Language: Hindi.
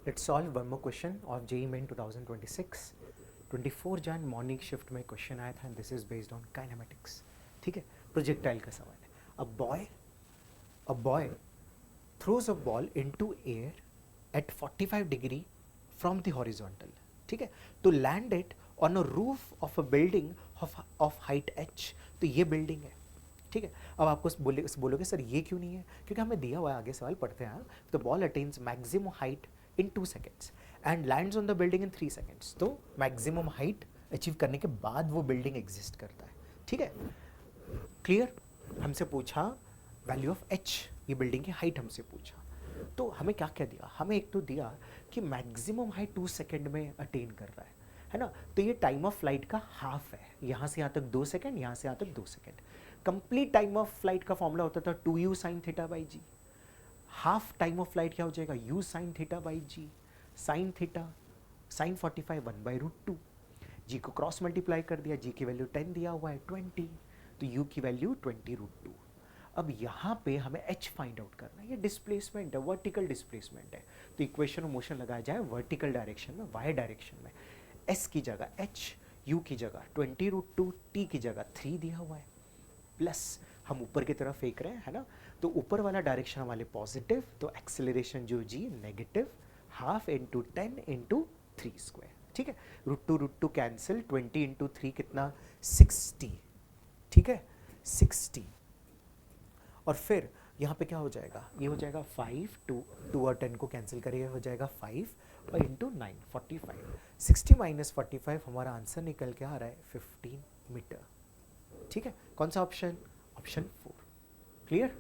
Let's solve one more question of JEE Main 2026. 24 Jan morning shift में क्वेश्चन आया था and this is based on kinematics. ठीक है, प्रोजेक्टाइल का सवाल है. A boy throws a ball into air at 45 degree from the horizontal. ठीक है, to land it on a roof of a building of height h. तो ये बिल्डिंग है. ठीक है, अब आपको बोलोगे सर ये क्यों नहीं है, क्योंकि हमें दिया हुआ है, आगे सवाल पढ़ते हैं. The ball attains maximum height in 2 seconds and lands on the building in 3 seconds. तो मैक्सिमम हाइट अचीव करने के बाद वो बिल्डिंग एग्जिस्ट करता है. ठीक है, क्लियर. हमसे पूछा वैल्यू ऑफ h, ये बिल्डिंग की हाइट हमसे पूछा. तो हमें क्या क्या दिया, हमें एक तो दिया कि मैक्सिमम हाइट 2 सेकेंड में अटेन कर रहा है ना. तो ये टाइम ऑफ फ्लाइट का हाफ है. यहाँ से यहाँ तक 2 सेकेंड, यहाँ से यहाँ तक 2 second. Complete time of flight का फॉर्मूला होता था 2u sine theta by ji. Half time of flight क्या हो जाएगा, u sine theta by ji. Sine theta sine 45 1 by root 2. जी को क्रॉस मल्टीप्लाई कर दिया, जी की वैल्यू 10 दिया हुआ है 20, तो u की वैल्यू 20 रूट 2. अब यहाँ पे हमें h फाइंड आउट करना है. ये डिस्प्लेसमेंट है, वर्टिकल डिस्प्लेसमेंट है. तो इक्वेशन ऑफ मोशन लगाया जाए वर्टिकल डायरेक्शन में, y डायरेक्शन में. s की जगह h, u की जगह 20 रूट 2, t की जगह 3 दिया हुआ है, प्लस हम ऊपर की तरफ फेंक रहे हैं, है ना. तो ऊपर वाला डायरेक्शन हमारे पॉजिटिव, तो एक्सेलरेशन जो G negative, half into 10 into 3 square. ठीक है, रूट टू कैंसिल, 20 इंटू 3 कितना 60. ठीक है, 60. और फिर यहाँ पे क्या हो जाएगा, ये हो जाएगा 5, 2 और 10 को कैंसिल करिए, हो जाएगा 5 और इंटू 9 45. 60 माइनस 45 हमारा आंसर निकल के आ रहा है 15 मीटर. ठीक है, कौन सा ऑप्शन, ऑप्शन 4. क्लियर.